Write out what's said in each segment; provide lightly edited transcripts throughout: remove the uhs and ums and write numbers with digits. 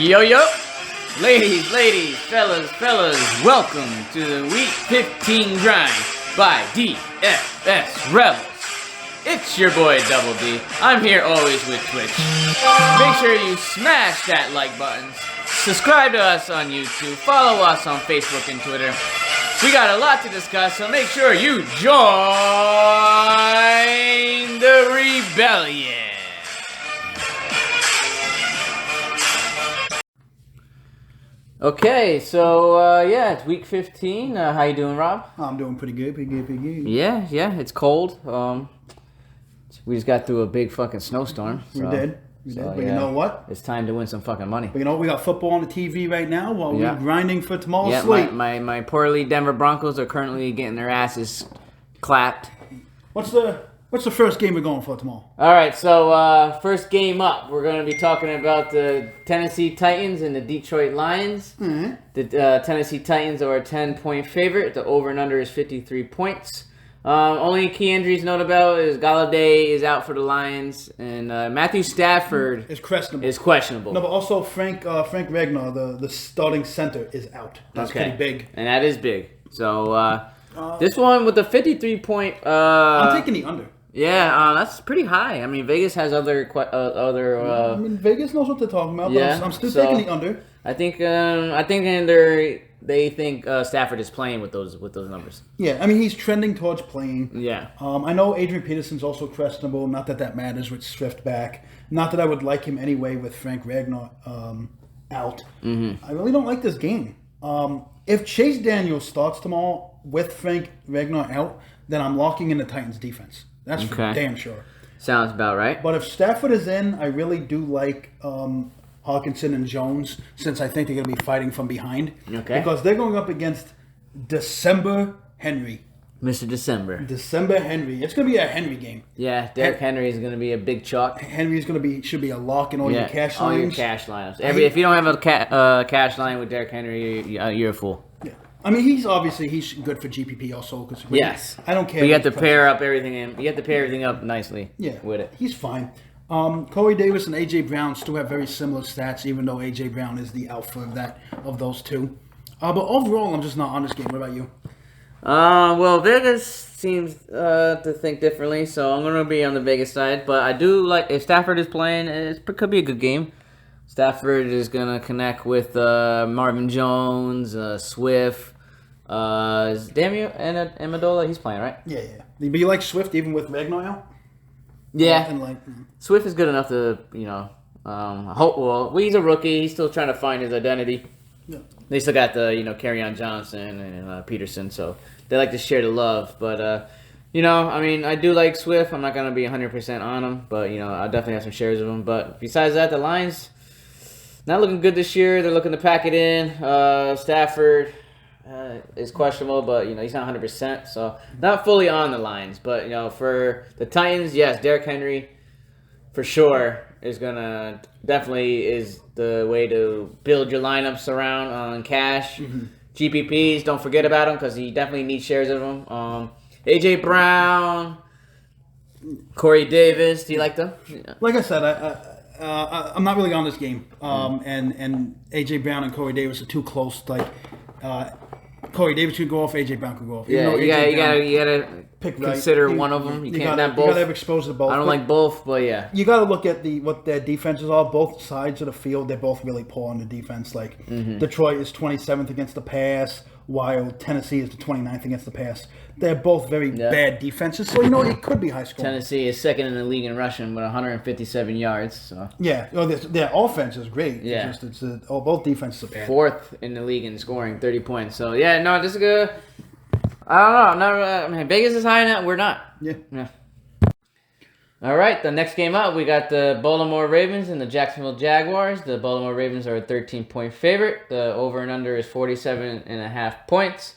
Yo, ladies, fellas, welcome to the Week 15 grind by DFS Rebels. It's your boy Double D. I'm here always with Twitch. Make sure you smash that like button, subscribe to us on YouTube, follow us on Facebook and Twitter. We got a lot to discuss, so make sure you join the rebellion. Okay, so it's week 15. How you doing, Rob? I'm doing pretty good. Yeah, it's cold. We just got through a big fucking snowstorm. We did. But you know what? It's time to win some fucking money. But you know what? We got football on the TV right now while we're grinding for tomorrow's sleep. My poorly Denver Broncos are currently getting their asses clapped. What's the first game we're going for tomorrow? All right, so first game up, we're going to be talking about the Tennessee Titans and the Detroit Lions. Mm-hmm. The Tennessee Titans are a 10-point favorite. The over and under is 53 points. Only key injuries to note about is Galladay is out for the Lions, and Matthew Stafford is questionable. No, but also Frank Ragnar, the starting center, is out. That's pretty big. And that is big. So this one with the 53-point... I'm taking the under. Yeah, that's pretty high. I mean, Vegas has other. Vegas knows what they're talking about. Yeah, but I'm still taking the under. I think they think Stafford is playing with those numbers. Yeah, I mean he's trending towards playing. Yeah. I know Adrian Peterson's also questionable. Not that matters with Swift back. Not that I would like him anyway with Frank Ragnar out. Mm-hmm. I really don't like this game. If Chase Daniel starts tomorrow with Frank Ragnar out, then I'm locking in the Titans defense. That's for damn sure. Sounds about right. But if Stafford is in, I really do like Hawkinson and Jones, since I think they're going to be fighting from behind. Okay. Because they're going up against December Henry. Mr. December Henry. It's going to be a Henry game. Yeah, Derrick Henry is going to be a big chalk. Henry's should be a lock in all your cash lines. All your cash lineups. If you don't have a cash line with Derrick Henry, you're a fool. Yeah. I mean, he's good for GPP also. Yes. I don't care. But you have to pair up everything in. You have to pair everything up nicely. With it. He's fine. Corey Davis and A.J. Brown still have very similar stats, even though A.J. Brown is the alpha of those two. But overall, I'm just not on this game. What about you? Well, Vegas seems to think differently, so I'm going to be on the Vegas side. But I do like, if Stafford is playing, it could be a good game. Stafford is going to connect with Marvin Jones, Swift, Damian Amendola. He's playing, right? Yeah. But you like Swift even with Ragnar out? Yeah. Swift is good enough to, he's a rookie. He's still trying to find his identity. Yeah. They still got the, Kerryon Johnson and Peterson, so they like to share the love. But, I do like Swift. I'm not going to be 100% on him, but, I'll definitely have some shares of him. But besides that, the Lions, not looking good this year. They're looking to pack it in. Stafford is questionable, but, he's not 100%, so not fully on the Lions. But, for the Titans, yes, Derrick Henry, for sure, is the way to build your lineups around on cash. Mm-hmm. GPPs, don't forget about him because he definitely needs shares of them. A.J. Brown, Corey Davis, do you like them? Yeah. Like I said, I'm not really on this game. And A.J. Brown and Corey Davis are too close. Corey Davis could go off, A.J. Brown could go off. Yeah, you gotta consider one of them. You can't have both. You gotta have exposed to both. I don't like both, but yeah. You gotta look at what their defenses are. Both sides of the field, they're both really poor on the defense. Detroit is 27th against the pass, while Tennessee is the 29th against the pass. They're both very bad defenses, so it could be high scoring. Tennessee is second in the league in rushing with 157 yards. So. Yeah, their offense is great. Yeah, both defenses are bad. Fourth in the league in scoring, 30 points. So this is good. I don't know. Vegas is high now. We're not. Yeah. All right, the next game up, we got the Baltimore Ravens and the Jacksonville Jaguars. The Baltimore Ravens are a 13-point favorite. The over and under is 47.5 points.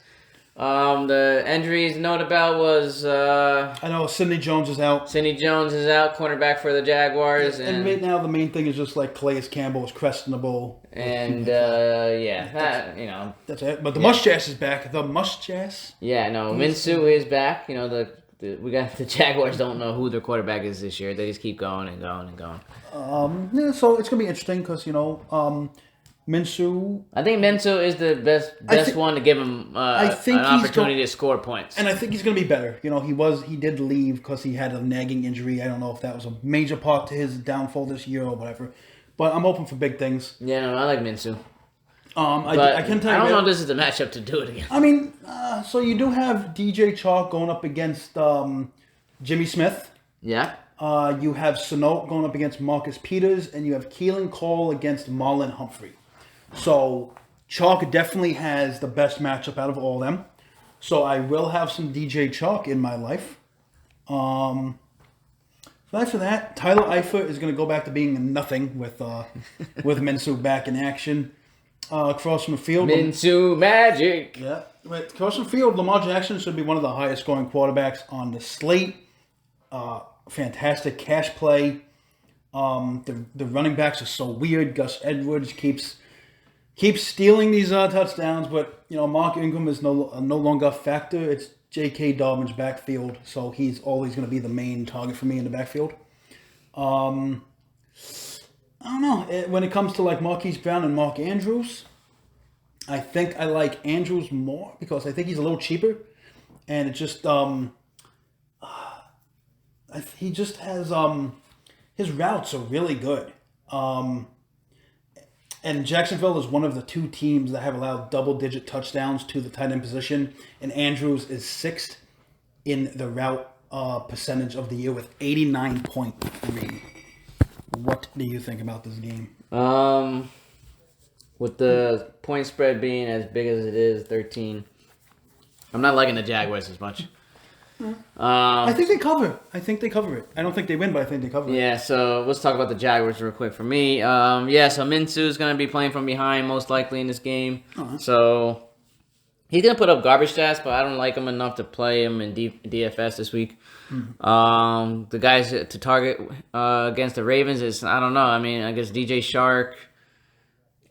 The injuries note about was... I know Sidney Jones is out. Cornerback for the Jaguars. And right now the main thing is just Calais Campbell is questionable. And, that's it. But the Mustache is back. The Mustache? Yeah, no, Minshew is back. We got the Jaguars don't know who their quarterback is this year. They just keep going and going and going. So it's going to be interesting because, Minshew. I think Minshew is the best one to give him an opportunity to score points. And I think he's going to be better. He did leave because he had a nagging injury. I don't know if that was a major part to his downfall this year or whatever. But I'm hoping for big things. Yeah, no, I like Minshew. I can tell you. I don't know if this is the matchup to do it again. I mean, so you do have DJ Chark going up against Jimmy Smith. Yeah. You have Sano going up against Marcus Peters, and you have Keelan Cole against Marlon Humphrey. So Chark definitely has the best matchup out of all of them. So I will have some DJ Chark in my life. After that, Tyler Eifert is going to go back to being nothing with Minshew back in action. Across from the field. Minshew magic. Yeah. Across from the field, Lamar Jackson should be one of the highest scoring quarterbacks on the slate. Fantastic cash play. The running backs are so weird. Gus Edwards keeps stealing these touchdowns, but Mark Ingram is no longer a factor. It's J.K. Dobbins' backfield, so he's always going to be the main target for me in the backfield. I don't know. When it comes to like Marquise Brown and Mark Andrews, I think I like Andrews more because I think he's a little cheaper, and it just he just has his routes are really good. And Jacksonville is one of the two teams that have allowed double-digit touchdowns to the tight end position, and Andrews is 6th in the route percentage of the year with 89.3. What do you think about this game? With the point spread being as big as it is, 13, I'm not liking the Jaguars as much. I think they cover. I don't think they win, but I think they cover. Yeah, so let's talk about the Jaguars real quick for me. So Minshew is going to be playing from behind most likely in this game. Uh-huh. So he's going to put up garbage stats, but I don't like him enough to play him in DFS this week. Mm-hmm. The guys to target against the Ravens is, I don't know. I mean, I guess DJ Shark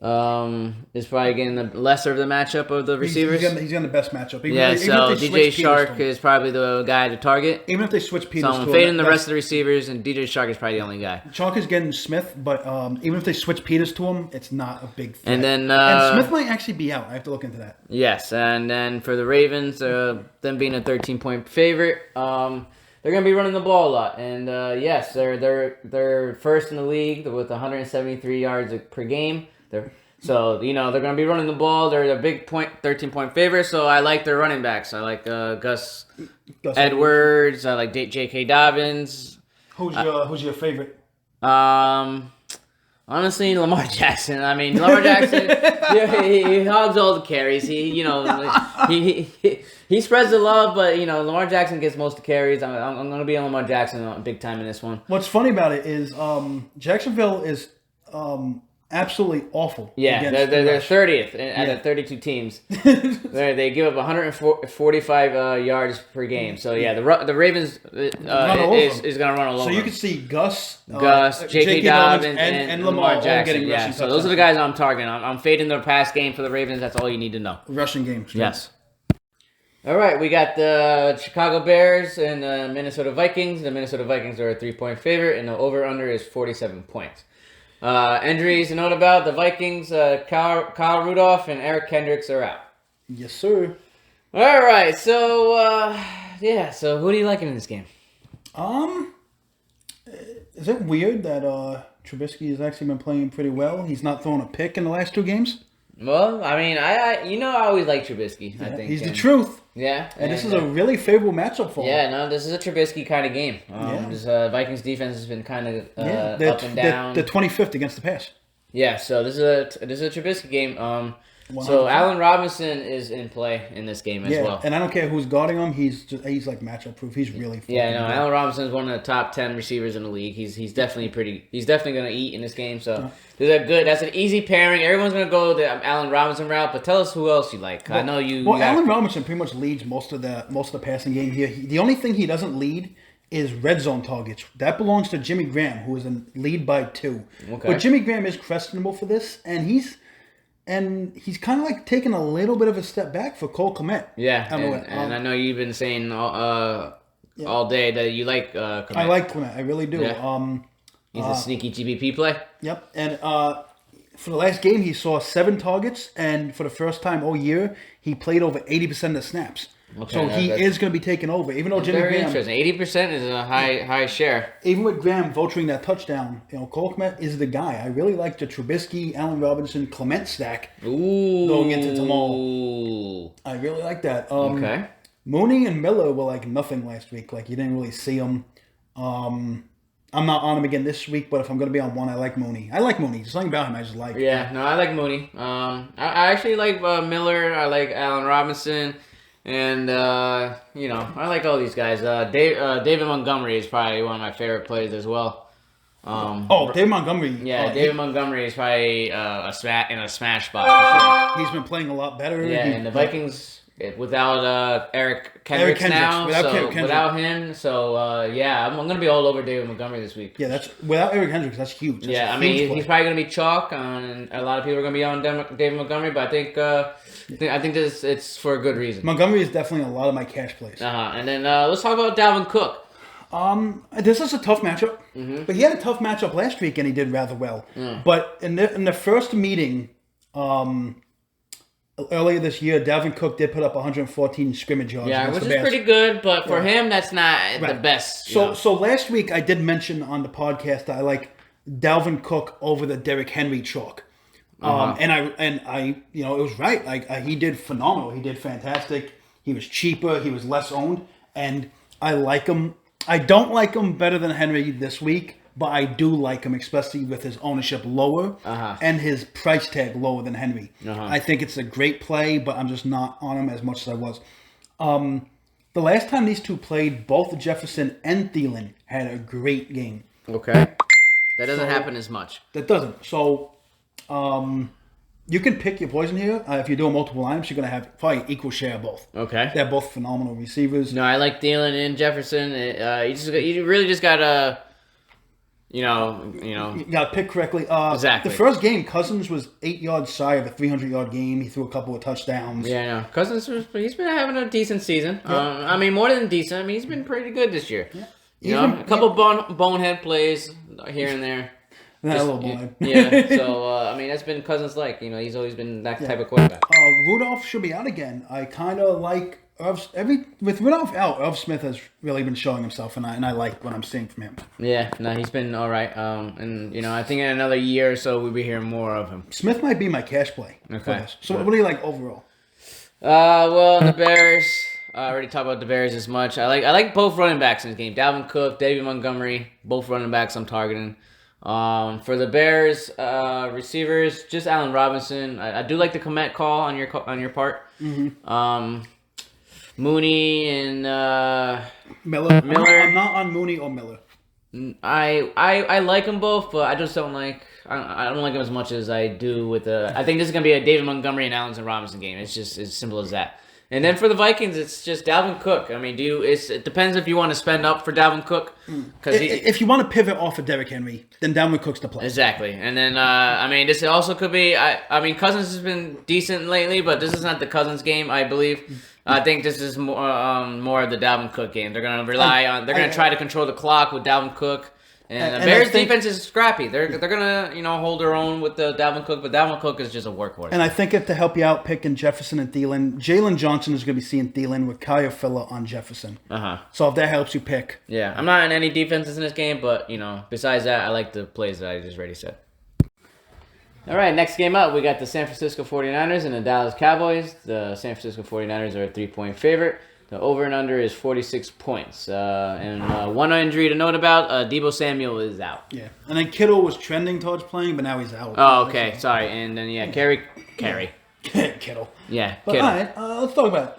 is probably getting the lesser of the matchup of the receivers. He's getting the best matchup. So DJ Shark is probably the guy to target. Even if they switch Peters to him. So I'm fading the rest of the receivers, and DJ Shark is probably the only guy. Shark is getting Smith, but even if they switch Peters to him, it's not a big threat. And then and Smith might actually be out. I have to look into that. Yes, and then for the Ravens, them being a 13-point favorite, they're going to be running the ball a lot. And yes, they're first in the league with 173 yards per game. So, they're going to be running the ball. They're a big 13-point favorite, so I like their running backs. I like Gus Edwards. I like J.K. Dobbins. Who's your favorite? Honestly, Lamar Jackson. I mean, Lamar Jackson, he hogs all the carries. He spreads the love, but, Lamar Jackson gets most of the carries. I'm going to be on Lamar Jackson big time in this one. What's funny about it is Jacksonville is absolutely awful. Yeah, they're 30th out of 32 teams. They give up 145 yards per game. So yeah, the Ravens is going to run all over. So you can see Gus, J.K. Dobbins, and Lamar Jackson. Yeah, so those are the guys I'm targeting. I'm fading their pass game for the Ravens. That's all you need to know. Rushing game. Straight. Yes. All right, we got the Chicago Bears and the Minnesota Vikings. The Minnesota Vikings are a 3-point favorite, and the over/under is 47 points. Injuries to note about the Vikings, Kyle Rudolph and Eric Kendricks are out. Yes, sir. All right, so so who do you like in this game? Is it weird that Trubisky has actually been playing pretty well? He's not throwing a pick in the last 2 games. Well, I mean, I always like Trubisky. Yeah, I think he's the truth. Yeah, and this is a really favorable matchup for him. Yeah, no, this is a Trubisky kind of game. This Vikings defense has been kind of up and down. They're 25th against the pass. Yeah, so this is a Trubisky game. So Allen Robinson is in play in this game as well. And I don't care who's guarding him. He's like matchup proof. He's really good. Allen Robinson is one of the top 10 receivers in the league. He's definitely going to eat in this game. So that's an easy pairing. Everyone's going to go the Allen Robinson route. But tell us who else you like. I know you. Well, Allen Robinson pretty much leads most of the passing game here. The only thing he doesn't lead is red zone targets. That belongs to Jimmy Graham, who is in lead by 2. Okay. But Jimmy Graham is questionable for this, and he's kind of like taking a little bit of a step back for Cole Kmet. Yeah, and I know you've been saying all day that you like Kmet. I like Kmet. I really do. Yeah. He's a sneaky GBP play. Yep, and for the last game, he saw 7 targets, and for the first time all year, he played over 80% of the snaps. Okay, so he is going to be taking over, even though Jimmy very Graham. Interesting. 80% is a high share. Even with Graham vulturing that touchdown, Cole Kmet is the guy. I really like the Trubisky, Allen Robinson, Clement stack going into tomorrow. I really like that. Okay. Mooney and Miller were like nothing last week. Like you didn't really see them. I'm not on him again this week, but if I'm going to be on one, I like Mooney. There's something about him I just like. Yeah, no, I like Mooney. I actually like Miller. I like Allen Robinson. And, I like all these guys. David Montgomery is probably one of my favorite plays as well. David Montgomery. Yeah, David Montgomery is probably in a smash spot. For sure. He's been playing a lot better. Yeah, and the Vikings, without Eric Kendricks now. Without him. So, I'm going to be all over David Montgomery this week. Yeah, without Eric Kendricks, that's huge. That's he's probably going to be chalk, and a lot of people are going to be on David Montgomery, but I think it's for a good reason. Montgomery is definitely a lot of my cash plays. And then let's talk about Dalvin Cook. This is a tough matchup, but he had a tough matchup last week and he did rather well. But in the first meeting, earlier this year, Dalvin Cook did put up 114 scrimmage yards. Yeah, which is pretty good, but for him, that's not the best. So last week I did mention on the podcast that I like Dalvin Cook over the Derrick Henry chalk. And I, it was right. Like he did phenomenal. He did fantastic. He was cheaper. He was less owned, and I like him. I don't like him better than Henry this week, but I do like him, especially with his ownership lower and his price tag lower than Henry. I think it's a great play, but I'm just not on him as much as I was. The last time these two played, both Jefferson and Thielen had a great game. Okay, that doesn't happen as much. That doesn't. So. You can pick your poison here. If you're doing multiple lineups, you're going to have probably equal share of both. Okay. They're both phenomenal receivers. No, I like Thielen and Jefferson. You really just got to, You got to pick correctly. Exactly. The first game, Cousins was 8 yards shy of a 300-yard game. He threw a couple of touchdowns. Yeah, no. Cousins, he's been having a decent season. Yeah. More than decent. He's been pretty good this year. Yeah. A couple bonehead plays here and there. Not a little boy. Yeah, so, that's been Cousins like. He's always been that type of quarterback. Rudolph should be out again. I kind of like with Rudolph out, Irv Smith has really been showing himself, and I like what I'm seeing from him. Yeah, no, he's been all right. I think in another year or so, we'll be hearing more of him. Smith might be my cash play. Okay. So what do you like overall? The Bears. I already talked about the Bears as much. I like both running backs in this game. Dalvin Cook, David Montgomery, both running backs I'm targeting. For the Bears, receivers, just Allen Robinson. I do like the Komet call on your part. Mm-hmm. Mooney and Miller. I'm not on Mooney or Miller. I like them both, but I just don't like. I don't like them as much as I do with the. I think this is gonna be a David Montgomery and Allen Robinson game. It's just as simple as that. And then for the Vikings, it's just Dalvin Cook. It depends if you want to spend up for Dalvin Cook. If you want to pivot off of Derrick Henry, then Dalvin Cook's the play. Exactly. And then, this also could be, Cousins has been decent lately, but this is not the Cousins game, I believe. I think this is more of the Dalvin Cook game. They're going to they're going to try to control the clock with Dalvin Cook. And the Bears' defense is scrappy. They're gonna hold their own with the Dalvin Cook, but Dalvin Cook is just a workhorse. And I think if to help you out, picking Jefferson and Thielen, Jalen Johnson is gonna be seeing Thielen with Kyle Fuller on Jefferson. So if that helps you pick, yeah, I'm not in any defenses in this game, but besides that, I like the plays that I just already said. All right, next game up, we got the San Francisco 49ers and the Dallas Cowboys. The San Francisco 49ers are a 3-point favorite. The over and under is 46 points. One injury to note about, Deebo Samuel is out. Yeah. And then Kittle was trending towards playing, but now he's out. Oh, okay. Sorry. And then, Carey. Kittle. Yeah, but, Kittle. All right,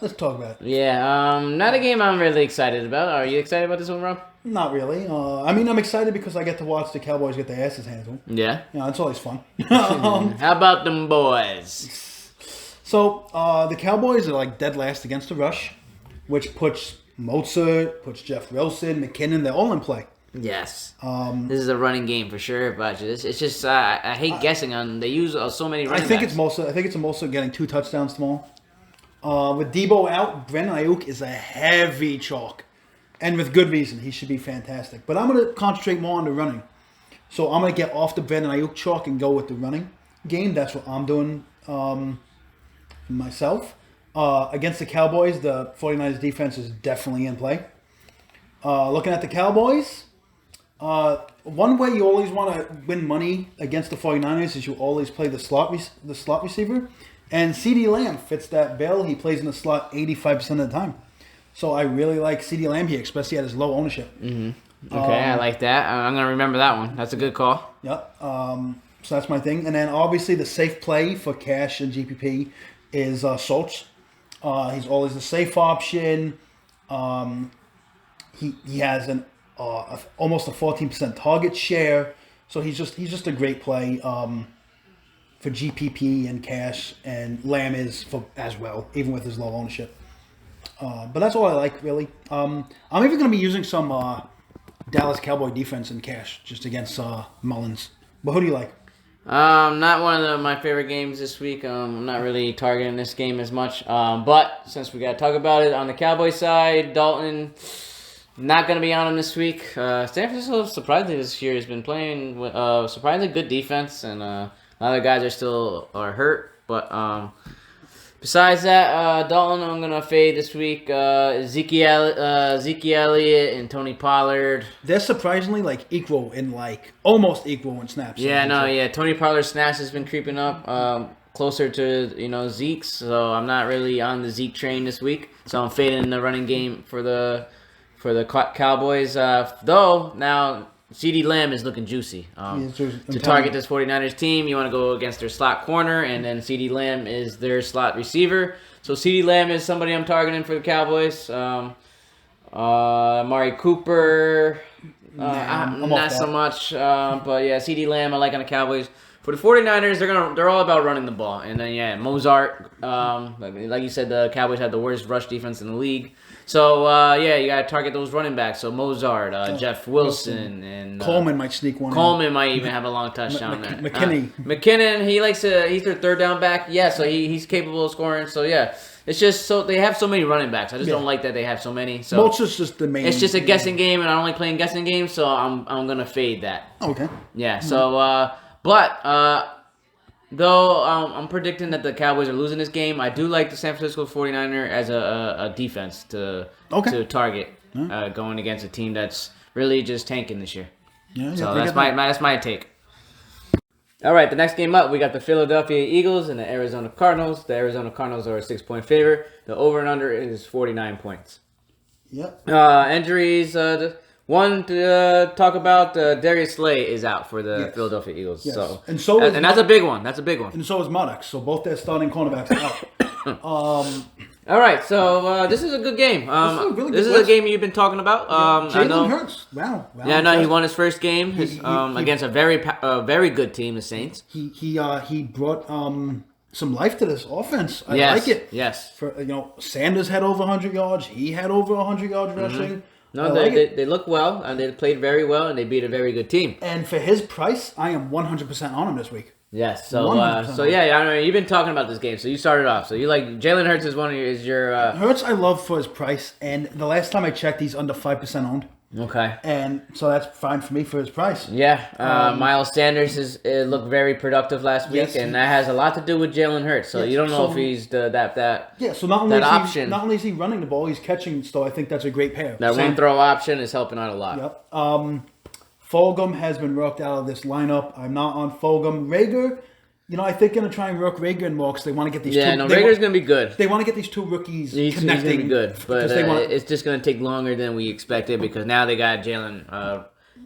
let's talk about it. Yeah, not a game I'm really excited about. Are you excited about this one, Rob? Not really. I'm excited because I get to watch the Cowboys get their asses handled. Yeah? It's always fun. How about them boys? So, the Cowboys are dead last against the rush, which puts Mozart, puts Jeff Wilson, McKinnon, they're all in play. Yes. This is a running game for sure, but it's just I hate guessing on. They use so many running backs. I think it's Mozart getting 2 touchdowns tomorrow. With Debo out, Brandon Ayuk is a heavy chalk, and with good reason. He should be fantastic. But I'm going to concentrate more on the running. So I'm going to get off the Brandon Ayuk chalk and go with the running. game, that's what I'm doing myself. Against the Cowboys, the 49ers defense is definitely in play. Looking at the Cowboys, one way you always want to win money against the 49ers is you always play the slot receiver. And CeeDee Lamb fits that bill. He plays in the slot 85% of the time. So I really like CeeDee Lamb here, especially at his low ownership. Mm-hmm. Okay, I like that. I'm going to remember that one. That's a good call. Yep. So that's my thing. And then obviously the safe play for cash and GPP is Schultz. He's always the safe option. He has an almost a 14% target share. So he's just a great play for GPP and cash, and Lamb is as well, even with his low ownership. But that's all I like, really. I'm even going to be using some Dallas Cowboy defense in cash just against Mullins. But who do you like? Not one of my favorite games this week. I'm not really targeting this game as much. But since we got to talk about it, on the Cowboy side, Dalton, not going to be on him this week. San Francisco, surprisingly, this year has been playing surprisingly good defense, and a lot of guys are hurt. But besides that, Dalton, I'm going to fade this week. Ezekiel Elliott and Tony Pollard. They're surprisingly almost equal in snaps. Yeah. Tony Pollard's snaps has been creeping up closer to Zeke's, so I'm not really on the Zeke train this week. So I'm fading the running game for the Cowboys. Though now CeeDee Lamb is looking juicy. To target this 49ers team, you want to go against their slot corner, and then CeeDee Lamb is their slot receiver. So CeeDee Lamb is somebody I'm targeting for the Cowboys. Amari Cooper, not so much. But yeah, CeeDee Lamb I like on the Cowboys. For the 49ers, they're all about running the ball. And then Mozart, like you said, the Cowboys have the worst rush defense in the league. So, you got to target those running backs. So, Mozart, Jeff Wilson, and Coleman might sneak one Coleman might even have a long touchdown there. McKinney. He's their third down back. Yeah, so he's capable of scoring. So, yeah. It's just they have so many running backs. I just don't like that they have so many. So Motz's just the main. It's just a guessing game, and I don't like playing guessing games, so I'm going to fade that. Okay. Yeah, so, though I'm predicting that the Cowboys are losing this game, I do like the San Francisco 49er as a defense to target going against a team that's really just tanking this year. So that's my take. All right, the next game up, we got the Philadelphia Eagles and the Arizona Cardinals. The Arizona Cardinals are a 6-point favorite. The over and under is 49 points. Yep. Injuries. One to talk about, Darius Slay is out for the Philadelphia Eagles. Yes. And that's a big one. And so is Maddox. So both their starting cornerbacks are out. All right, so this is a good game. This is a game you've been talking about. Jalen Hurts. Wow. Yeah, no, he won his first game against a very good team, the Saints. He brought some life to this offense. I like it. Yes. Sanders had over 100 yards. He had over 100 yards rushing. No, they look well, and they played very well, and they beat a very good team. And for his price, I am 100% on him this week. Yes, you've been talking about this game, so you started off. So you like Jalen Hurts is your Hurts I love for his price, and the last time I checked, he's under 5% owned. Okay. And so that's fine for me for his price. Yeah. Miles Sanders looked very productive last week, and that has a lot to do with Jalen Hurts. So you don't know if he's that So not only is he running the ball, he's catching. So I think that's a great pair. That one throw option is helping out a lot. Yep. Fulgham has been worked out of this lineup. I'm not on Fulgham. Rager, I think going to try and work Rager and more because they want to get these two. Yeah, Rager's going to be good. They want to get these two rookies connecting. He's going to be good, but it's just going to take longer than we expected because now they got Jalen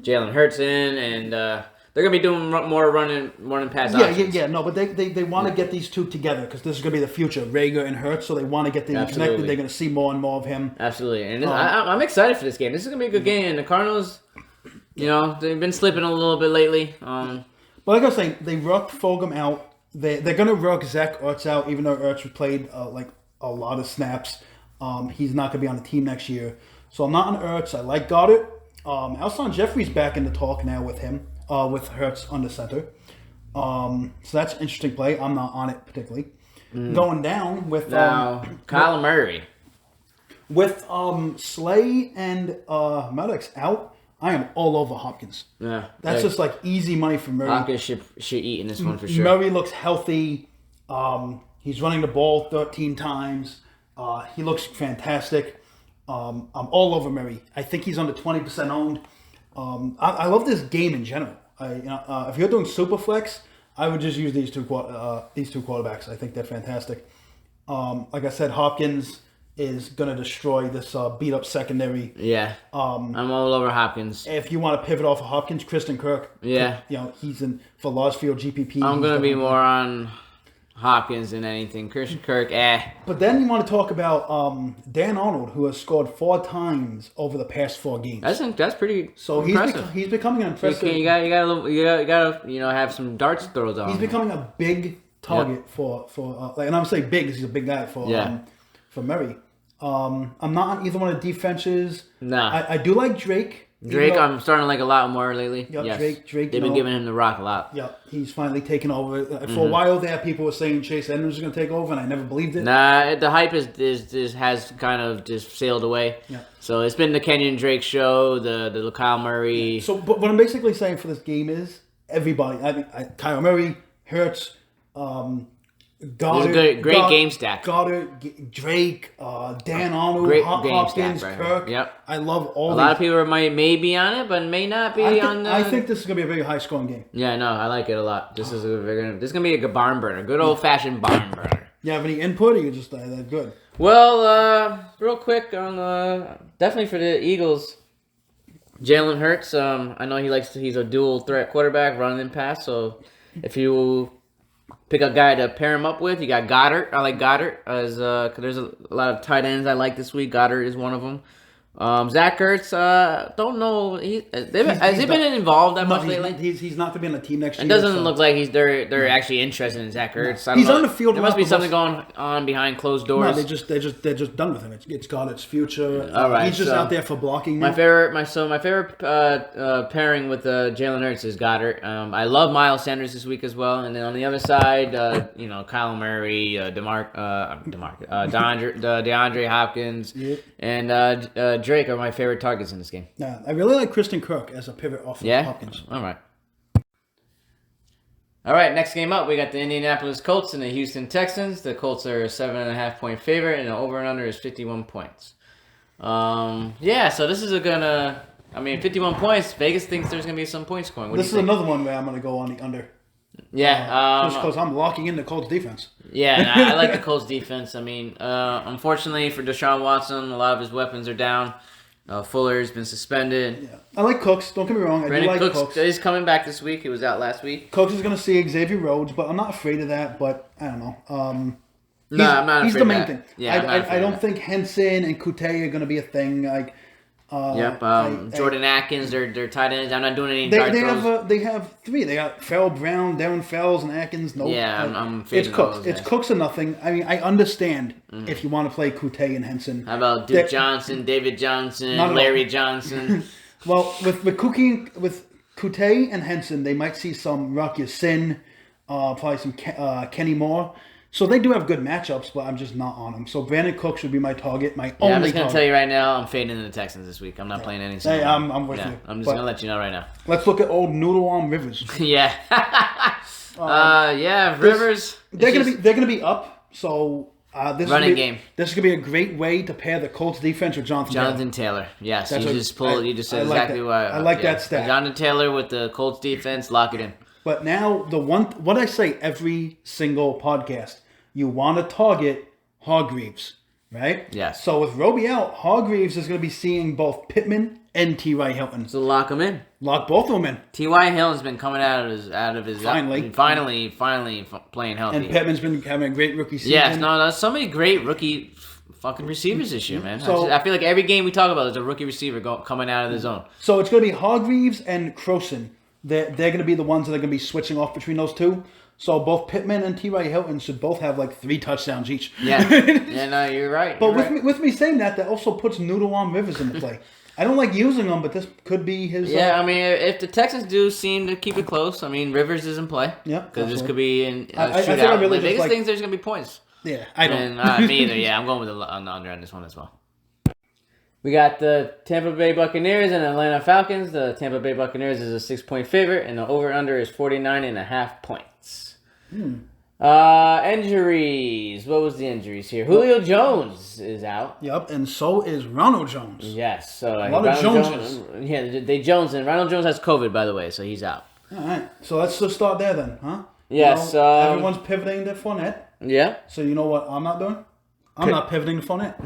Hurts in, and they're going to be doing more running pass options. No, but they want to get these two together because this is going to be the future, Rager and Hurts, so they want to get them connected. They're going to see more and more of him. Absolutely, and I'm excited for this game. This is going to be a good game, and the Cardinals, they've been slipping a little bit lately. But like I was saying, they worked Fulgham out. They're going to work Zach Ertz out, even though Ertz played a lot of snaps. He's not going to be on the team next year. So I'm not on Ertz. I like Goddard. Alshon Jeffrey's back in the talk now with him, with Hurts under center. So that's an interesting play. I'm not on it particularly. Going down with Kyler Murray. With Slay and Maddox out, I am all over Hopkins. Yeah, That's just like easy money for Murray. Hopkins should eat in this one for sure. Murray looks healthy. He's running the ball 13 times. He looks fantastic. I'm all over Murray. I think he's under 20% owned. I love this game in general. If you're doing Superflex, I would just use these two quarterbacks. I think they're fantastic. Like I said, Hopkins is going to destroy this beat up secondary. Yeah. I'm all over Hopkins. If you want to pivot off of Hopkins, Kristen Kirk. Yeah. He's in for large field GPP. I'm going to be more on Hopkins than anything. Christian Kirk, But then you want to talk about Dan Arnold, who has scored 4 times over the past 4 games. That's pretty. So impressive. He's becoming an impressive. You gotta have some darts throws on. He's becoming a big target for and I'm saying big because he's a big guy for Murray. I'm not on either one of the defenses. Nah. I do like Drake. I'm starting to like a lot more lately. Yep, yes. Drake. They've been giving him the rock a lot. Yeah, he's finally taken over. For a while there, people were saying Chase Edmonds was going to take over, and I never believed it. Nah, the hype has kind of just sailed away. Yeah. So it's been the Kenyon Drake show, the Kyle Murray. Yeah. So, but what I'm basically saying for this game is everybody. Kyle Murray, Hurts, Goddard, great game stack. Goddard, Drake, Dan Arnold, great Hopkins, game stack, Kirk. Yep. I love all. A lot of people may be on it, but may not be on. I think this is gonna be a very high scoring game. Yeah, no, I like it a lot. This is gonna be a good barn burner, good old fashioned barn burner. You have any input, or you just that good? Well, real quick on definitely for the Eagles, Jalen Hurts. I know he's a dual threat quarterback, running and pass. So if you pick a guy to pair him up with, you got Goddard. I like Goddard as cause there's a lot of tight ends I like this week. Goddard is one of them. Zach Ertz, don't know. Has he been involved that much lately? He's not going to be on the team next year. It doesn't look like they're actually interested in Zach Ertz. No. He's on the field. There must be something going on behind closed doors. No, they're just done with him. It's Goddard's future. All right, he's just out there for blocking. My favorite pairing with Jalen Hurts is Goddard. I love Miles Sanders this week as well. And then on the other side, Kyle Murray, DeAndre Hopkins, and Drake are my favorite targets in this game. Yeah, I really like Kristen Kirk as a pivot off of Hopkins. All right, next game up, we got the Indianapolis Colts and the Houston Texans. The Colts are a 7.5 point favorite, and the over and under is 51 points. So this is 51 points. Vegas thinks there's going to be some point scoring. This is another one where I'm going to go on the under. Yeah. Just because I'm locking in the Colts defense. Yeah, I like the Colts defense. Unfortunately for Deshaun Watson, a lot of his weapons are down. Fuller's been suspended. Yeah. I like Cooks. Don't get me wrong. I do like Cooks. He's coming back this week. He was out last week. Cooks is going to see Xavier Rhodes, but I'm not afraid of that. But I don't know. I'm not afraid he's the main thing. Yeah, I don't think Henson and Kute are going to be a thing. Jordan Atkins, they're tight ends. I'm not doing any dart throws. They have 3. They got Farrell Brown, Darren Fells, and Atkins. Nope. Yeah, I'm fading It's Cooks. those, It's Cooks or nothing. I understand if you want to play Kute and Henson. How about Duke Johnson, David Johnson, Larry Johnson? Well, with Kute and Henson, they might see some Rocky Sin, probably some Kenny Moore. So they do have good matchups, but I'm just not on them. So Brandon Cooks would be my target, I'm just going to tell you right now, I'm fading the Texans this week. I'm not playing any. Hey, I'm with you. I'm just going to let you know right now. Let's look at old Noodle Arm Rivers. Yeah. Rivers. They're gonna be up. So this running game. This is gonna be a great way to pair the Colts defense with Jonathan Taylor. Yes, you said exactly why. I like that stat. Jonathan Taylor with the Colts defense, lock it in. But now what I say every single podcast, you want to target Hargreaves, right? Yes. So with Roby out, Hargreaves is going to be seeing both Pittman and T.Y. Hilton. So lock them in. Lock both of them in. T.Y. Hilton's been coming out of his finally playing healthy. And Pittman's been having a great rookie season. Yes, there's so many great rookie fucking receivers this year, man. So, I feel like every game we talk about, there's a rookie receiver coming out of the zone. So it's going to be Hargreaves and Croson. They're going to be the ones that are going to be switching off between those two. So both Pittman and T.Y. Hilton should both have like 3 touchdowns each. Yeah. No, you're right. But with me saying that also puts Noodle Arm Rivers into play. I don't like using him, but this could be his... Yeah, if the Texans do seem to keep it close, Rivers is in play. Yeah. Because this could be in I shootout. think I really the biggest thing is there's going to be points. Yeah, I don't. Me either, yeah. I'm going with the under on this one as well. We got the Tampa Bay Buccaneers and Atlanta Falcons. The Tampa Bay Buccaneers is a 6-point favorite, and the over-under is 49.5 points. Injuries. What was the injuries here? Julio Jones is out. Yep, and so is Ronald Jones. Yes. So a lot of Joneses. They Jones, and Ronald Jones has COVID, by the way, so he's out. All right, so let's just start there then, huh? Yes. Everyone's pivoting to Fournette. Yeah. So you know what I'm not doing? I'm not pivoting to Fournette.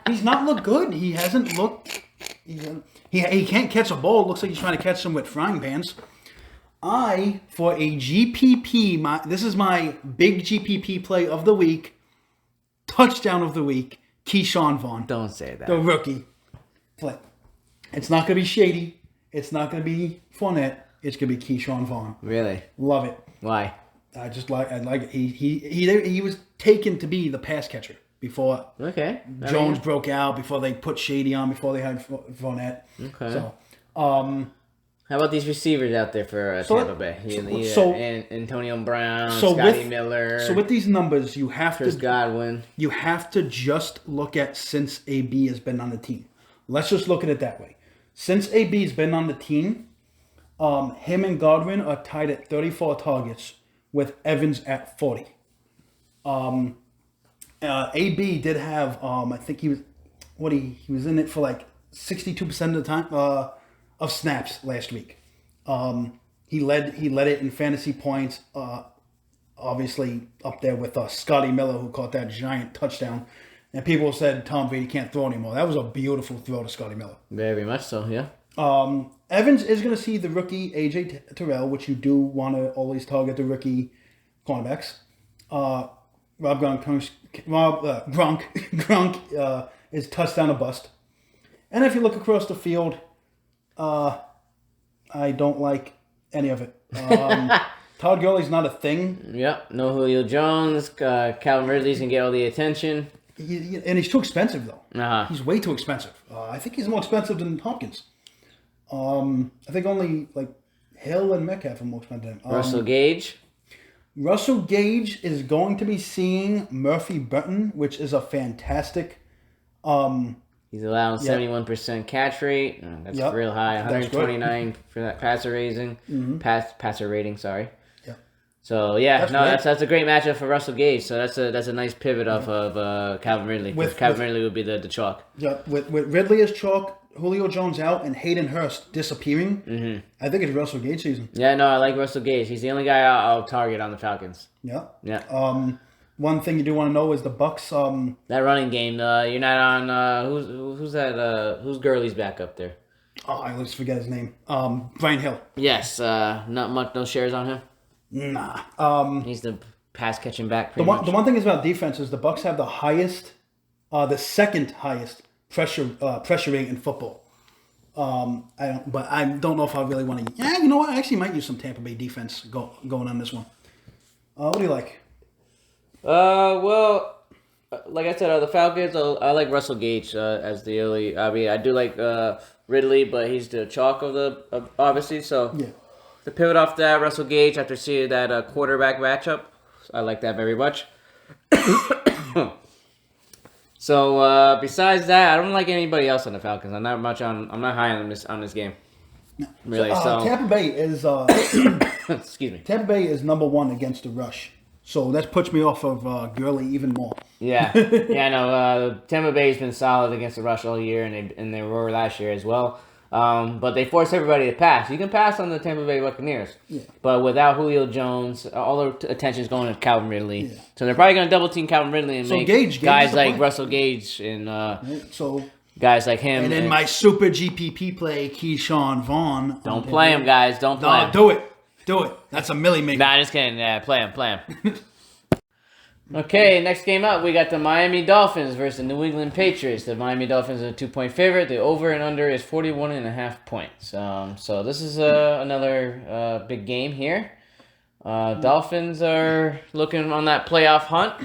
He's not looked good. He hasn't looked. He can't catch a ball. It looks like he's trying to catch them with frying pans. For a GPP, this is my big GPP play of the week, touchdown of the week, Keyshawn Vaughn. Don't say that. The rookie play. It's not going to be Shady. It's not going to be Fournette. It's going to be Keyshawn Vaughn. Really? Love it. Why? I like it. He was taken to be the pass catcher before Jones broke out, before they put Shady on, before they had Fournette. Okay. So, how about these receivers out there for Tampa Bay? Antonio Brown, Scotty Miller. So with these numbers, you have Chris Godwin. You have to just look at since AB has been on the team. Let's just look at it that way. Since AB's been on the team, him and Godwin are tied at 34 targets, with Evans at 40. AB did have, I think he was in it for like 62% of the time of snaps last week. He led it in fantasy points, obviously up there with Scotty Miller, who caught that giant touchdown. And people said Tom Brady can't throw anymore. That was a beautiful throw to Scotty Miller. Very much so, yeah. Evans is going to see the rookie A.J. Terrell, which you do want to always target the rookie cornerbacks. Gronk is touchdown or bust. And if you look across the field, I don't like any of it. Todd Gurley's not a thing. Yep, no Julio Jones. Calvin Ridley's going to get all the attention. And he's too expensive, though. Uh-huh. He's way too expensive. I think he's more expensive than Hopkins. I think only like Hill and Metcalf are more expensive. Russell Gage. Russell Gage is going to be seeing Murphy Burton, which is a fantastic. He's allowing 71% catch rate. That's real high. 129 for that passer rating. Passer rating. Sorry. So that's a great matchup for Russell Gage. So that's a nice pivot off of Calvin Ridley. Calvin Ridley would be the chalk. Yeah, with Ridley as chalk, Julio Jones out, and Hayden Hurst disappearing. I think it's Russell Gage season. Yeah, no, I like Russell Gage. He's the only guy I'll target on the Falcons. Yeah. One thing you do want to know is the Bucks. That running game. You're not on. Who's that? Who's Gurley's back up there? Oh, I always forget his name. Brian Hill. Yes. Not much. No shares on him. Nah. He's the pass catching back. The one thing is about defense is the Bucks have the second highest pressure rate in football. I don't know if I really want to. Yeah, you know what? I actually might use some Tampa Bay defense going on this one. What do you like? Well, like I said, the Falcons. I like Russell Gage as the early. I mean, I do like Ridley, but he's the chalk of obviously. So to pivot off that, Russell Gage after seeing that quarterback matchup, I like that very much. So besides that, I don't like anybody else on the Falcons. I'm not high on this game. Really. So Tampa Bay is excuse me. Tampa Bay is number 1 against the rush. So that puts me off of Gurley even more. Yeah. No. Tampa Bay's been solid against the rush all year, and they were last year as well. But they force everybody to pass. You can pass on the Tampa Bay Buccaneers. Yeah. But without Julio Jones, all the attention is going to Calvin Ridley. Yeah. So they're probably going to double team Calvin Ridley and make guys like Russell Gage and guys like him. And then my super GPP play, Keyshawn Vaughn. Don't play him, guys. Don't play him. Do it. That's a milli maker. Nah, just kidding. Yeah, play him. Okay, next game up, we got the Miami Dolphins versus the New England Patriots. The Miami Dolphins are a 2-point favorite. The over and under is 41.5 points. So this is another big game here. Dolphins are looking on that playoff hunt.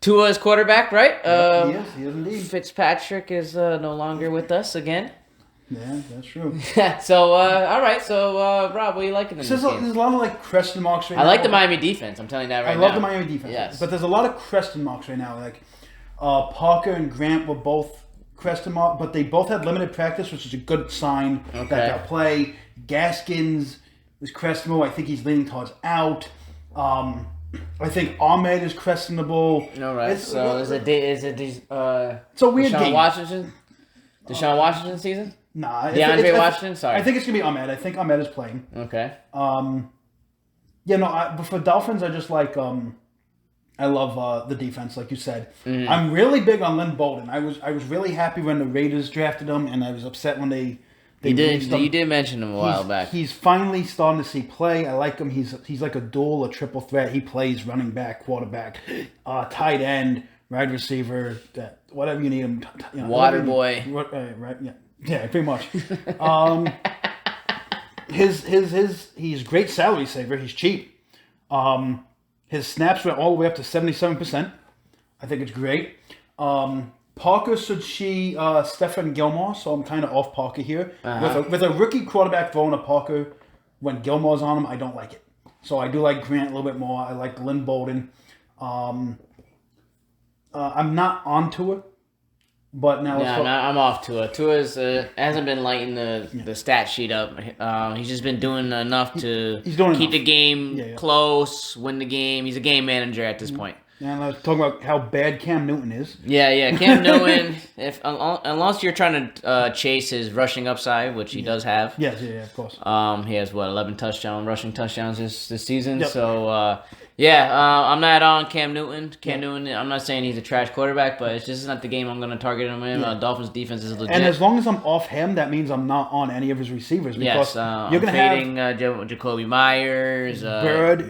Tua is quarterback, right? Yes, he is indeed. Fitzpatrick is no longer with us again. Yeah, that's true. So, all right. So, Rob, what are you liking in this game? There's a lot of question marks right now. I like the Miami defense. I'm telling you that right now. I love the Miami defense. Yes. But there's a lot of question marks right now. Parker and Grant were both question mark, but they both had limited practice, which is a good sign that they'll play. Gaskins is questionable. I think he's leaning towards out. I think Ahmed is questionable. All right. It's a weird game. Deshaun Washington season? Nah. DeAndre Washington? Sorry. I think it's going to be Ahmed. I think Ahmed is playing. Okay. But for Dolphins, I just like... I love the defense, like you said. Mm-hmm. I'm really big on Lynn Bolden. I was really happy when the Raiders drafted him, and I was upset when they released him. You did mention him a while back. He's finally starting to see play. I like him. He's like a dual or triple threat. He plays running back, quarterback, tight end, wide receiver, whatever you need him. Water boy. Right? Yeah, pretty much. He's a great salary saver. He's cheap. His snaps went all the way up to 77%. I think it's great. Parker should see Stephon Gilmore, so I'm kind of off Parker here. With a rookie quarterback throwing a Parker when Gilmore's on him, I don't like it. So I do like Grant a little bit more. I like Lynn Bolden. I'm not on Tua, but now I'm off Tua. Tua's hasn't been lighting the stat sheet up. He's just been doing enough to keep the game close, win the game. He's a game manager at this point. And I was talking about how bad Cam Newton is. Yeah. Cam Newton, unless you're trying to chase his rushing upside, which he does have. Yes, of course. He has 11 rushing touchdowns this season. Yep. So I'm not on Cam Newton. Newton, I'm not saying he's a trash quarterback, but it's just not the game I'm going to target him in. Dolphins defense is legit. And as long as I'm off him, that means I'm not on any of his receivers. Because you're going to have Jacoby Myers, Bird.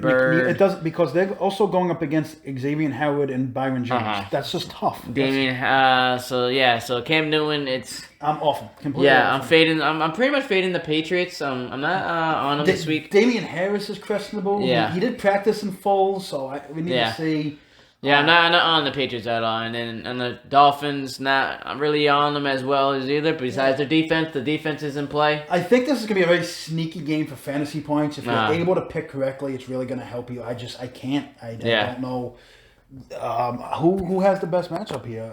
It does because they're also going up against Xavier Howard and Byron Jones. That's just tough. So Cam Newton, I'm off him completely. Yeah, I'm fading. I'm pretty much fading the Patriots. I'm not on them this week. Damian Harris is questionable. Yeah, he did practice in full, so we need to see. Yeah, I'm not on the Patriots at all, and then on the Dolphins, not really on them as well as either. Besides their defense, the defense is in play. I think this is gonna be a very sneaky game for fantasy points. If you're able to pick correctly, it's really gonna help you. I can't. I don't know. Who has the best matchup here?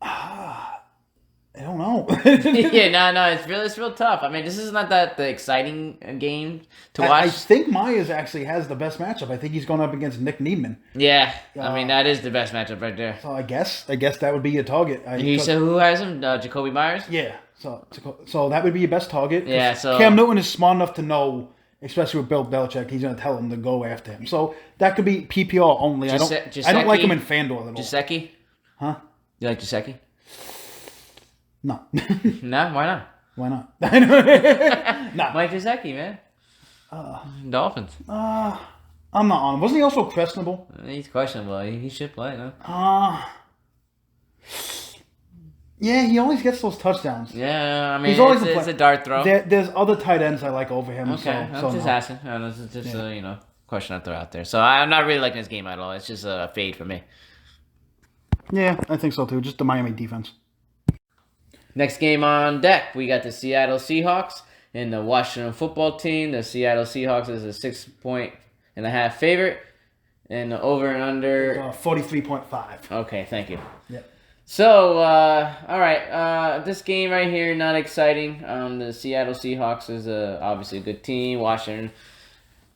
I don't know. It's real tough. I mean, this is not the exciting game to watch. I think Myers actually has the best matchup. I think he's going up against Nick Needman. Yeah, I mean that is the best matchup right there. So I guess that would be your target. You said who has him? Jacoby Myers. Yeah. So that would be your best target. Yeah. So Cam Newton is smart enough to know. Especially with Bill Belichick, he's going to tell him to go after him. So that could be PPR only. I don't like him in FanDuel at all. Gesicki? Huh? You like Gesicki? No. No? Why not? Why not? Nah. Mike Gesicki, man. Dolphins. I'm not on him. Wasn't he also questionable? He's questionable. He should play, no? Yeah, he always gets those touchdowns. Yeah, I mean, it's a dart throw. There's other tight ends I like over him. Okay, I'm just asking. This is just a question I throw out there. So I'm not really liking this game at all. It's just a fade for me. Yeah, I think so too. Just the Miami defense. Next game on deck, we got the Seattle Seahawks and the Washington Football Team. The Seattle Seahawks is a 6.5 favorite, and the over and under 43.5. Okay, thank you. Yep. So, all right, this game right here, not exciting. The Seattle Seahawks is obviously a good team. Washington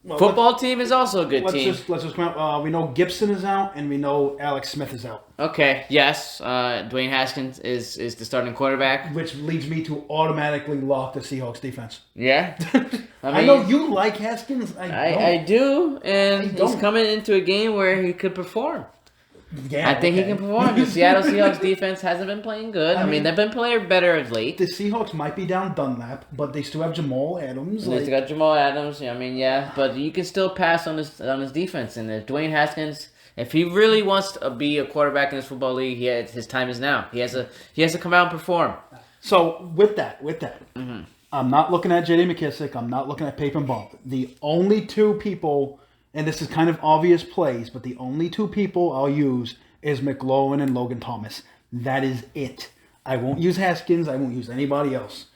Football Team is also a good team. Let's just come out. We know Gibson is out, and we know Alex Smith is out. Okay, yes. Dwayne Haskins is the starting quarterback. Which leads me to automatically lock the Seahawks defense. Yeah. I know you like Haskins. I do, and he's coming into a game where he could perform. Yeah, I think he can perform. The Seattle Seahawks defense hasn't been playing good. I mean, they've been playing better of late. The Seahawks might be down Dunlap, but they still have Jamal Adams. They still got Jamal Adams. I mean, yeah, but you can still pass on his defense. And if Dwayne Haskins, if he really wants to be a quarterback in this football league, his time is now. He has to come out and perform. So with that, I'm not looking at J.D. McKissick. I'm not looking at Paper and Bump. The only two people. And this is kind of obvious plays, but the only two people I'll use is McLaurin and Logan Thomas. That is it. I won't use Haskins. I won't use anybody else.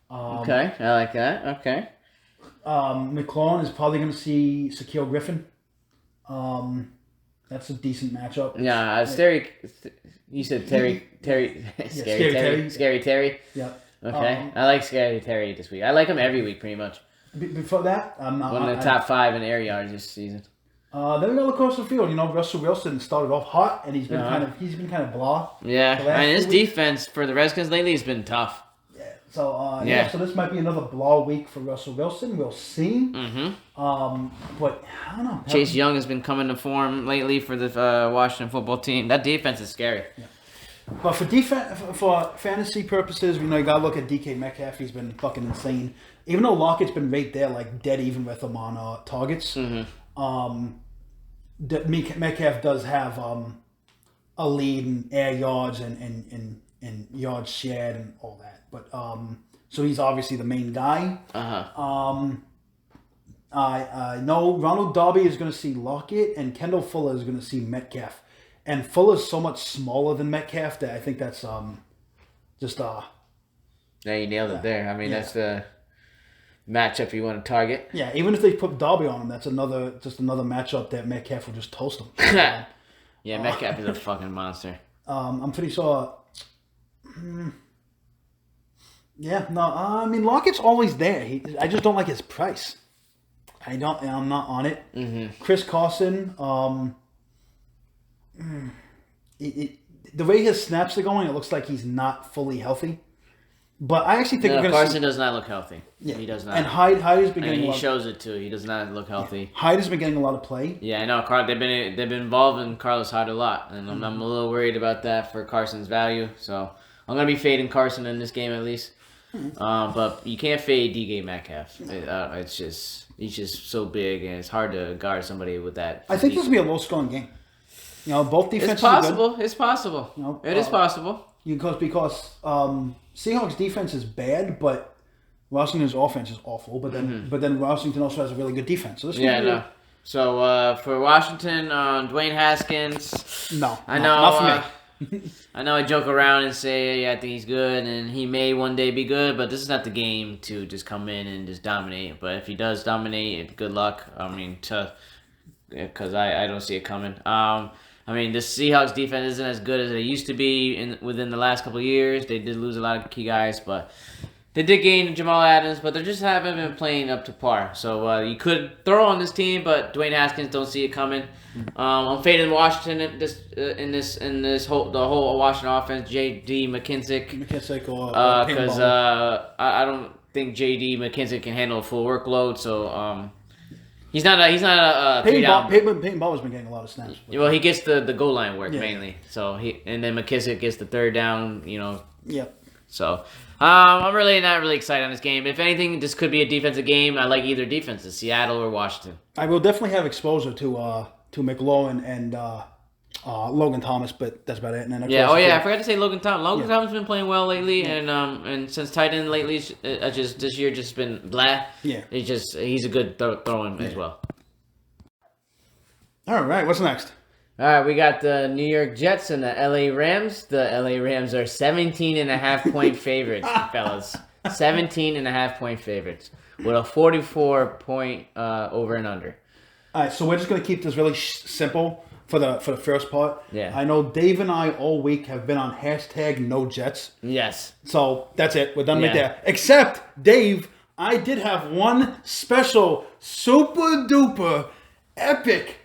Okay, I like that. Okay. McLaurin is probably going to see Shaquille Griffin. That's a decent matchup. Yeah, you said Terry, Scary Terry. Yeah. Okay, I like Scary Terry this week. I like him every week, pretty much. Before that, I'm not one of the top 5 in air yards this season. Then we gotta look across the field. Russell Wilson started off hot, and he's been kind of blah. Yeah, and his defense for the Redskins lately has been tough. Yeah. So so this might be another blah week for Russell Wilson. We'll see. But I don't know. Chase Young has been coming to form lately for the Washington football team. That defense is scary. Yeah. But for fantasy purposes, you gotta look at DK Metcalf. He's been fucking insane. Even though Lockett's been right there, like dead even with him on targets. Metcalf does have a lead in air yards and yards shared and all that. But so he's obviously the main guy. I know Ronald Darby is going to see Lockett, and Kendall Fuller is going to see Metcalf. And Fuller's so much smaller than Metcalf that I think that's just Yeah, you nailed it there. I mean, that's the matchup you want to target. Yeah, even if they put Darby on him, that's another matchup that Metcalf will just toast him. Yeah, Metcalf is a fucking monster. I'm pretty sure. I mean Lockett's always there. I just don't like his price. I'm not on it. Chris Carson. The way his snaps are going, it looks like he's not fully healthy. But I actually think Carson does not look healthy. Yeah, he does not. And Hyde has been getting. He shows it too. He does not look healthy. Yeah. Hyde has been getting a lot of play. Yeah, I know. They've been involved in Carlos Hyde a lot, and I'm a little worried about that for Carson's value. So I'm gonna be fading Carson in this game at least. But you can't fade DK Metcalf. He's just so big, and it's hard to guard somebody with that. I think this will be a low-scoring game. Both defenses. It's possible. Are good. It's possible. It is possible. Because Seahawks defense is bad, but Washington's offense is awful. But then Washington also has a really good defense. So this So for Washington, Dwayne Haskins. No, I know. Not for me. I know I joke around and say, I think he's good, and he may one day be good, but this is not the game to just come in and just dominate. But if he does dominate, good luck. I mean, because I don't see it coming. I mean, the Seahawks defense isn't as good as it used to be within the last couple of years. They did lose a lot of key guys, but they did gain Jamal Adams, but they just haven't been playing up to par. So you could throw on this team, but Dwayne Haskins don't see it coming. I'm fading Washington in the whole Washington offense. J.D. McKissick, because I don't think J.D. McKissick can handle a full workload. So he's not a Peyton Butler's been getting a lot of snaps. Well, he gets the goal line work mainly. So and then McKissick gets the third down. Yep. So I'm really not excited on this game. If anything, this could be a defensive game. I like either defenses, Seattle or Washington. I will definitely have exposure to McLaurin and Logan Thomas, but that's about it. And then I forgot to say Logan Thomas. Logan Thomas has been playing well lately, and since tight end lately, just this year just been blah. Yeah, he's a good throwing as well. All right, what's next? All right, we got the New York Jets and the LA Rams. The LA Rams are 17.5-point favorites, fellas. 17.5-point favorites with a 44-point over and under. All right, so we're just going to keep this really simple for the first part. Yeah. I know Dave and I all week have been on #NoJets. Yes. So that's it. We're done right there. Except, Dave, I did have one special, super duper, epic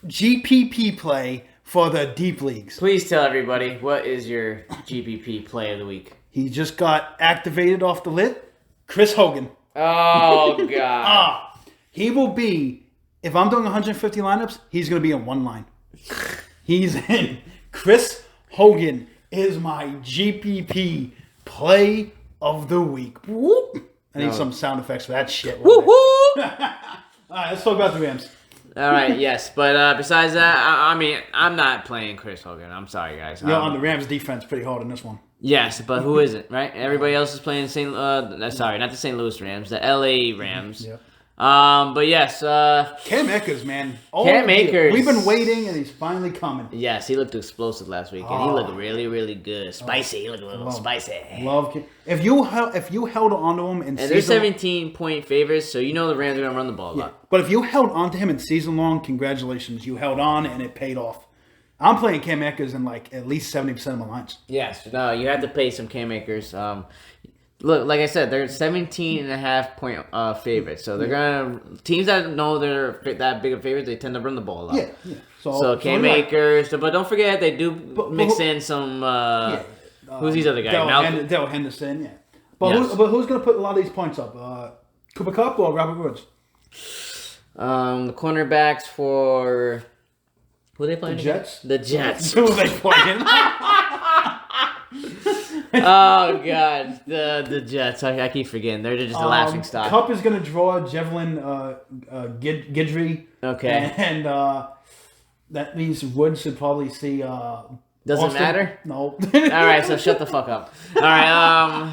GPP play for the deep leagues. Please tell everybody, what is your GPP play of the week? He just got activated off the lit. Chris Hogan. Oh, God. He will be, if I'm doing 150 lineups, he's going to be in one line. He's in. Chris Hogan is my GPP play of the week. Whoop. I need some sound effects for that shit. Woo-hoo! All right, let's talk about the Rams. All right, yes. But besides that, I mean, I'm not playing Chris Hogan. I'm sorry, guys. You're on the Rams defense pretty hard in this one. Yes, but who isn't, right? Everybody else is playing not the St. Louis Rams, the LA Rams. Yep. But yes, Cam Akers, man. Cam Akers. We've been waiting, and he's finally coming. Yes, he looked explosive last week, and he looked really, really good. Spicy. He looked a little spicy. Love Cam. If you held on to him in and they're 17-point favorites, so you know the Rams are gonna run the ball a lot. But if you held on to him in season long, congratulations, you held on, and it paid off. I'm playing Cam Akers in like at least 70% of my lines. Yes, no, you have to pay some Cam Akers. Look, like I said, they're 17.5-point favorites. So they're gonna teams that know they're that big of favorites. They tend to run the ball a lot. Yeah. So Cam Akers, but don't forget they do mix in some. Who's these other guys? Darrell Henderson. Yeah. But who's gonna put a lot of these points up? Cooper Kupp or Robert Woods? The cornerbacks for who are they playing? The Jets. The Jets. Who are they playing? Oh God, the Jets. I keep forgetting. They're just a laughing stock. Kupp is going to draw Javelin Guidry. Okay. And that means Woods should probably see. Doesn't Austin. matter. No. All right, so shut the fuck up. All right.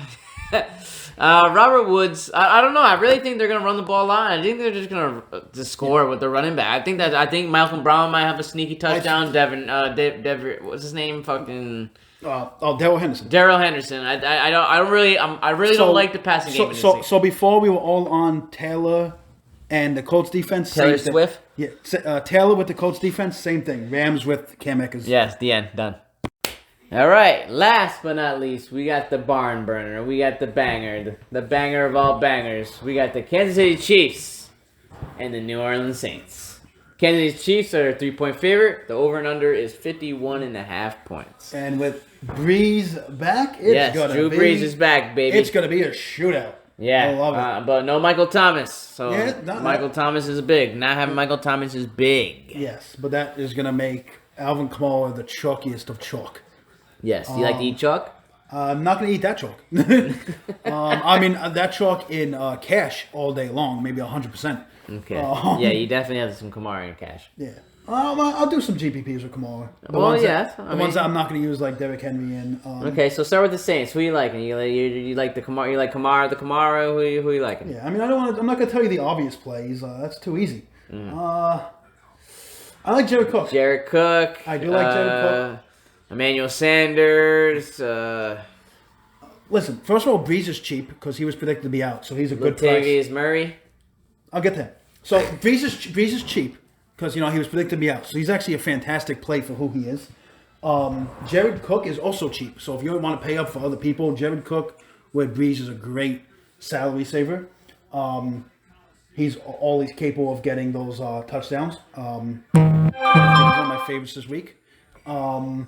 Robert Woods. I don't know. I really think they're gonna run the ball a lot. I think they're just gonna score with the running back. I think Malcolm Brown might have a sneaky touchdown. Devin. What's his name? Fucking. Darrell Henderson. Darrell Henderson. I really don't like the passing game. So before we were all on Taylor and the Colts defense. Taylor Swift. Yeah, Taylor with the Colts defense. Same thing. Rams with Cam Akers. Yes, the end. Done. All right. Last but not least, we got the barn burner. We got the banger, the banger of all bangers. We got the Kansas City Chiefs and the New Orleans Saints. Kansas City Chiefs are a 3-point favorite. The over and under is 51.5 points. And with Breeze back, Drew Brees is back, baby. It's gonna be a shootout. Yeah, I love it. But no Michael Thomas. So Michael Thomas is big. Not having Michael Thomas is big. Yes, but that is gonna make Alvin Kamara the chalkiest of chalk. Yes. Do you like to eat chalk? I'm not gonna eat that chalk. I mean that chalk in cash all day long, maybe 100%. Okay. Yeah, you definitely have some Kamara in cash. Yeah. I'll do some GPPs with Kamara. The ones that I'm not going to use, like Derrick Henry and. Okay, so start with the Saints. Who are you liking? You like the Kamara? You like Kamara? The Kamara? Who are you liking? Yeah, I mean, I'm not going to tell you the obvious plays. That's too easy. I like Jared Cook. Jared Cook. I do like Jared Cook. Emmanuel Sanders. Listen, first of all, Breeze is cheap because he was predicted to be out, so he's a good price. Latavius Murray. I'll get that. So Breeze is cheap. Because, he was predicted to be out. So he's actually a fantastic play for who he is. Jared Cook is also cheap. So if you want to pay up for other people, Jared Cook with Breeze is a great salary saver. He's always capable of getting those touchdowns. One of my favorites this week. When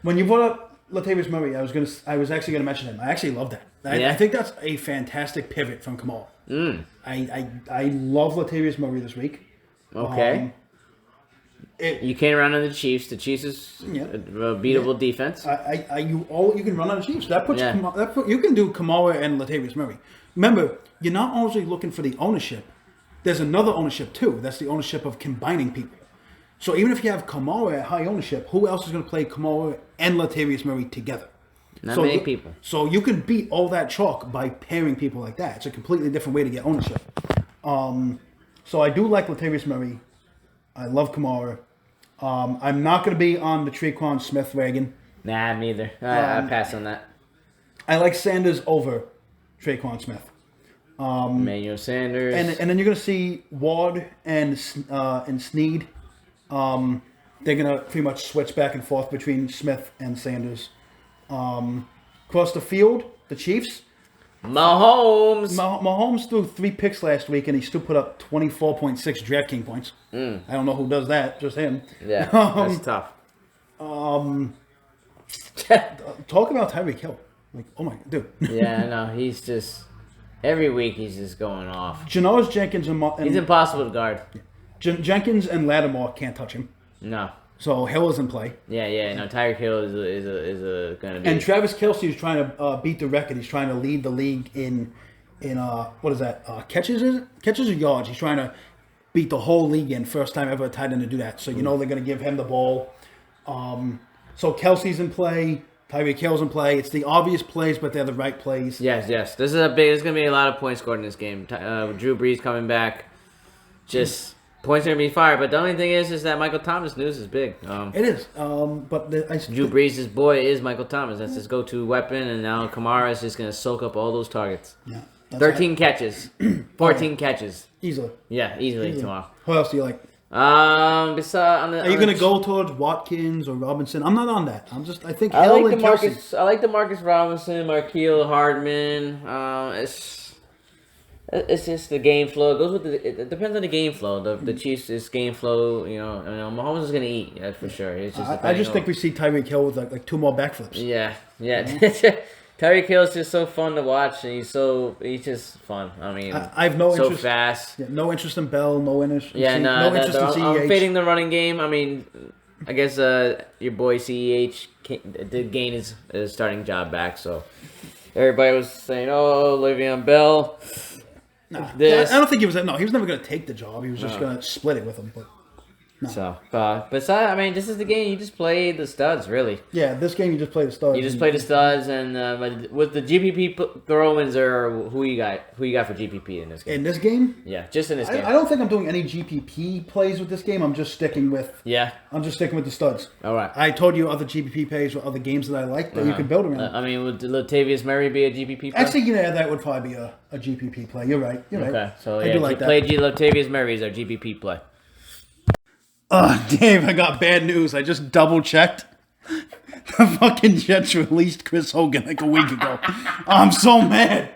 you brought up Latavius Murray, I was actually going to mention him. I actually love that. I think that's a fantastic pivot from Kamal. I love Latavius Murray this week. Okay. You can't run on the Chiefs. The Chiefs is a beatable defense. You can run on the Chiefs. You can do Kamara and Latavius Murray. Remember, you're not only looking for the ownership. There's another ownership too. That's the ownership of combining people. So even if you have Kamara at high ownership, who else is going to play Kamara and Latavius Murray together? Not many people. So you can beat all that chalk by pairing people like that. It's a completely different way to get ownership. So I do like Latavius Murray. I love Kamara. I'm not going to be on the Tre'Quan Smith wagon. Nah, me either. I pass on that. I like Sanders over Tre'Quan Smith. Emmanuel Sanders. And then you're going to see Ward and Snead. They're going to pretty much switch back and forth between Smith and Sanders. Across the field, the Chiefs. Mahomes threw 3 picks last week, and he still put up 24.6 DraftKings points. I don't know who does that, just him. Yeah, that's tough. Talk about Tyreek Hill. Like, oh my dude. Yeah, I know. He's just every week he's just going off. Janoris Jenkins and he's impossible to guard. Jenkins and Lattimore can't touch him. No. So Hill is in play. Yeah. No, Tyreek Hill is going to be. And Travis Kelce is trying to beat the record. He's trying to lead the league in what is that? Catches? Is it? Catches or yards? He's trying to beat the whole league in. First time ever a tight end to do that. So they're going to give him the ball. So Kelce's in play. Tyreek Hill's in play. It's the obvious plays, but they're the right plays. Yes. This is there's going to be a lot of points scored in this game. Drew Brees coming back. Just points are going to be fired. But the only thing is that Michael Thomas news is big. It is. But Drew Brees' boy is Michael Thomas. That's his go-to weapon. And now Kamara is just going to soak up all those targets. Yeah. 13 catches. 14 catches. Easily. Yeah, easily tomorrow. Who else do you like? Are you going to go towards Watkins or Robinson? I'm not on that. I think I Hill like and Kelsey. I like DeMarcus Robinson, Markeel Hardman. It's just the game flow. It goes with it depends on the game flow. The Chiefs is game flow. Mahomes is going to eat. That's for sure. It's just I just think we see Tyreek Hill with like 2 more backflips. Yeah. Tyreek Hill is just so fun to watch, and he's just fun. I mean, I have no interest. So fast. Yeah, no interest in Bell. No interest. Yeah, no interest in CEH. I'm fading the running game. I mean, I guess your boy CEH did gain his starting job back, so everybody was saying, "Oh, Le'Veon Bell." Nah, I don't think he was. No, he was never going to take the job. He was just going to split it with him. But no. So, I mean, this is the game. You just play the studs, really. Yeah, this game you just play the studs. You just play the studs, and with the GPP throw-ins, or who you got for GPP in this game? In this game? Yeah, just in this game. I don't think I'm doing any GPP plays with this game. I'm just sticking with. Yeah. I'm just sticking with the studs. All right. I told you other GPP plays or other games that I like that you can build around. I mean, would Latavius Murray be a GPP play? Actually, that would probably be a GPP play. You're right. Okay, so I do like that. Latavius Murray is our GPP play. Dave, I got bad news. I just double-checked. The fucking Jets released Chris Hogan like a week ago. I'm so mad.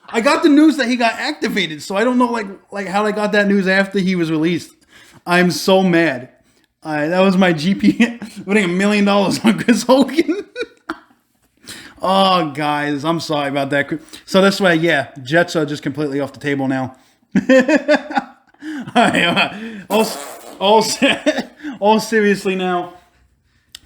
I got the news that he got activated, so I don't know like how I got that news after he was released. I'm so mad. That was my GP winning $1 million on Chris Hogan. Oh, guys, I'm sorry about that. So this way, yeah, Jets are just completely off the table now. All seriously now,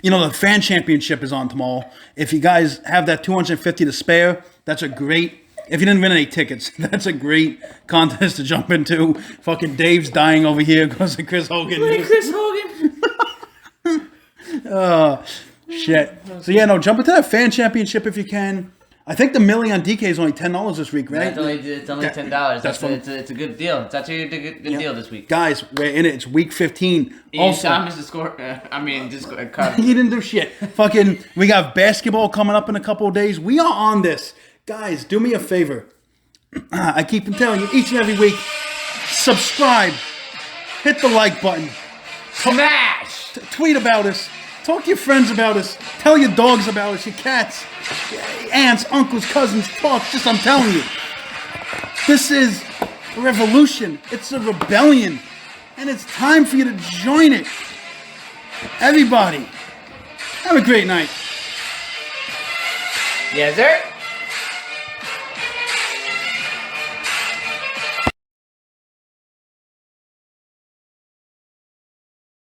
the fan championship is on tomorrow. If you guys have that $250 to spare, that's a great. If you didn't win any tickets, that's a great contest to jump into. Fucking Dave's dying over here because of Chris Hogan. Chris Hogan. Oh, shit. So jump into that fan championship if you can. I think the milli on DK is only $10 this week, right? It's only $10. It's a good deal. It's actually a good deal this week. Guys, we're in it. It's week 15. Also, Thomas to score. Just he didn't do shit. Fucking, we got basketball coming up in a couple of days. We are on this. Guys, do me a favor. I keep telling you each and every week, subscribe, hit the like button, smash, tweet about us, talk to your friends about us, tell your dogs about us, your cats, aunts, uncles, cousins, talk. I'm telling you, this is a revolution. It's a rebellion, and it's time for you to join it. Everybody, have a great night. Yes, sir.